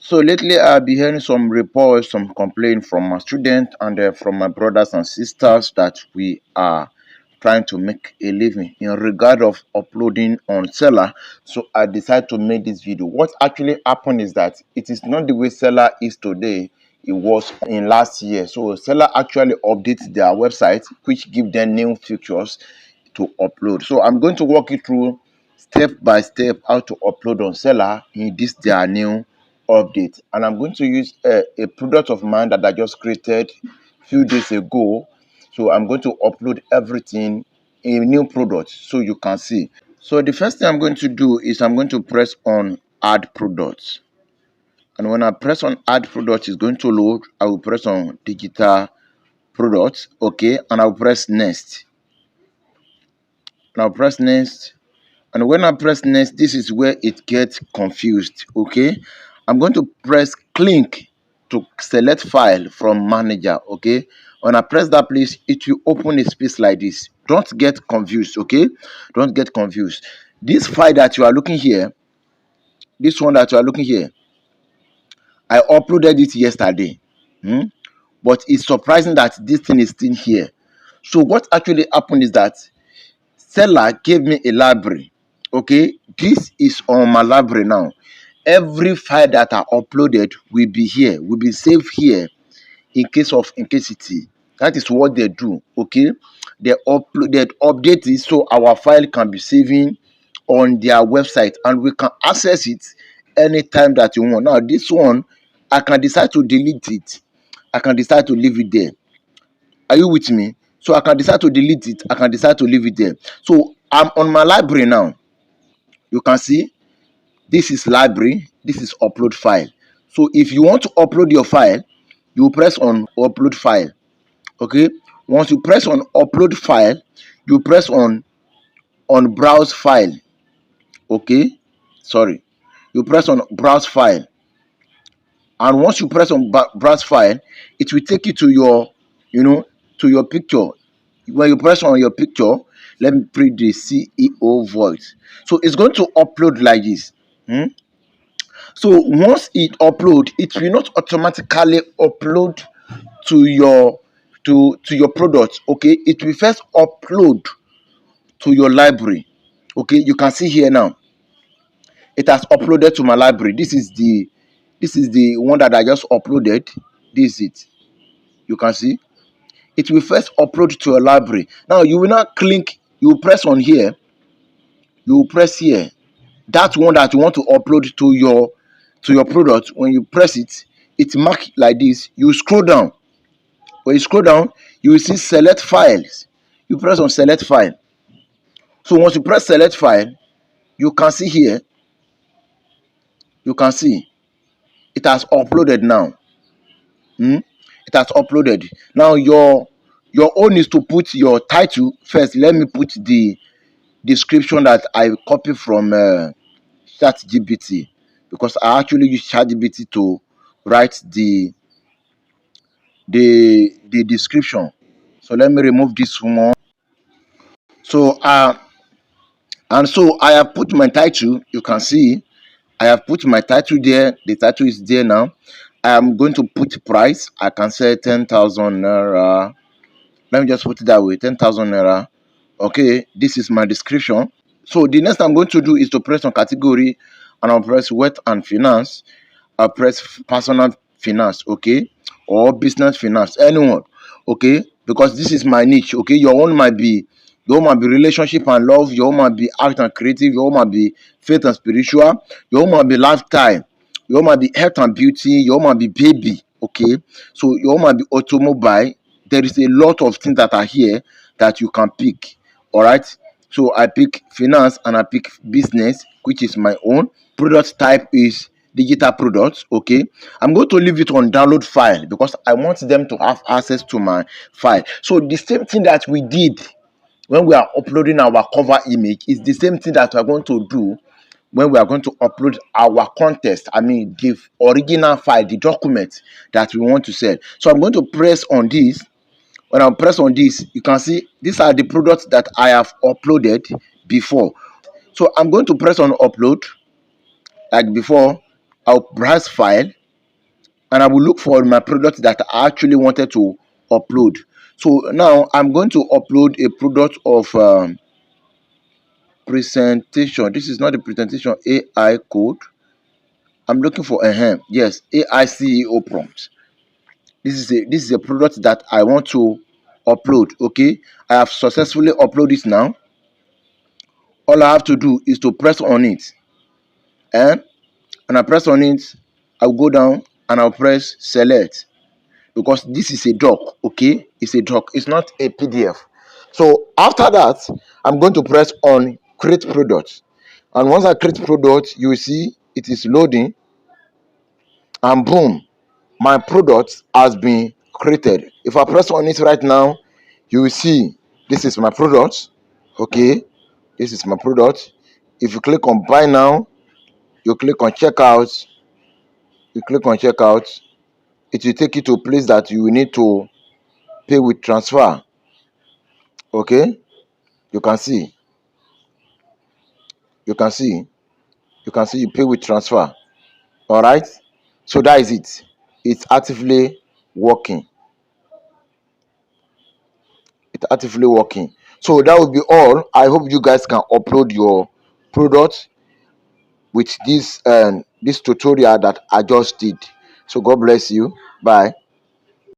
So lately, I've been hearing some reports, some complaints from my students and from my brothers and sisters that we are trying to make a living in regard of uploading on Seller. So I decided to make this video. What actually happened is that it is not the way Seller is today. It was in last year. So Seller actually updates their website, which give them new features to upload. So I'm going to walk you through step by step how to upload on Seller in this their new update. And I'm going to use a product of mine that I just created a few days ago. So I'm going to upload everything in a new product so you can see. So the first thing I'm going to do is I'm going to press on add products. And when I press on add products, it's going to load. I will press on digital products, okay, and I'll press next. Now press next. And when I press next, this is where it gets confused, okay. I'm going to press click to select file from manager, okay. When I press that, please, it will open a space like this. Don't get confused, okay. Don't get confused. This file that you are looking here, this one that you are looking here, I uploaded it yesterday. But it's surprising that this thing is still here. So what actually happened is that Seller gave me a library. Okay, this is on my library now. Every file that I uploaded will be here, will be saved here in case of incasity. That is what they do. Okay, they update it so our file can be saving on their website and we can access it anytime that you want. Now this one, I can decide to delete it. I can decide to leave it there. Are you with me? So I can decide to delete it. I can decide to leave it there. So I'm on my library now. You can see this is library. This is upload file. So if you want to upload your file, you press on upload file. Okay. Once you press on upload file, you press on browse file. Okay. Sorry. You press on browse file. And once you press on browse file, it will take you to your, to your picture. When you press on your picture, let me print the CEO voice. So it's going to upload like this. So once it upload, it will not automatically upload to your your product. Okay, it will first upload to your library. Okay, you can see here now. It has uploaded to my library. This is the one that I just uploaded. This is it. You can see it will first upload to a library. Now you will not click, you will press on here, you will press here, that one that you want to upload to your product. When you press it, it mark like this. You scroll down. When you scroll down, you will see select files. You press on select file. So once you press select file, you can see here, you can see it has uploaded now. It has uploaded. Now your own is to put your title first. Let me put the description that I copy from ChatGPT, because I actually use ChatGPT to write the description. So let me remove this one. So and so I have put my title. You can see I have put my title there. The title is there now. I am going to put price. I can say 10,000 naira. Let me just put it that way, 10,000 naira. Okay, this is my description. So the next I'm going to do is to press on category, and I'll press wealth and finance. I'll press personal finance, okay, or business finance, anyone, okay, because this is my niche. Okay, your own might be relationship and love, your own might be art and creative, your own might be faith and spiritual, your own might be lifestyle, your own might be health and beauty, your own might be baby. Okay, so your own might be automobile. There is a lot of things that are here that you can pick. All right, so I pick finance and I pick business, which is my own. Product type is digital products. Okay, I'm going to leave it on download file because I want them to have access to my file. So the same thing that we did when we are uploading our cover image is the same thing that we are going to do when we are going to upload our contest. I mean the original file, the document that we want to sell. So I'm going to press on this. When I press on this, you can see these are the products that I have uploaded before. So I'm going to press on upload like before. I'll browse file. and I will look for my product that I actually wanted to upload. So now I'm going to upload a product of presentation. This is not the presentation AI code. I'm looking for yes, AI CEO prompt. This is a product that I want to upload. Okay, I have successfully uploaded it now. All I have to do is to press on it, and I press on it, I'll go down and I'll press select, because this is a doc. Okay, it's a doc, it's not a PDF. So after that, I'm going to press on create product, and once I create product, you will see it is loading, and boom, my product has been created. If I press on it right now, you will see this is my product. Okay, this is my product. If you click on buy now, you click on checkout, you click on checkout, it will take you to a place that you will need to pay with transfer. Okay, you can see, you can see, you can see you pay with transfer. All right, so that is it. It's actively working. It's actively working. So that will be all. I hope you guys can upload your product with this tutorial that I just did. So God bless you. Bye.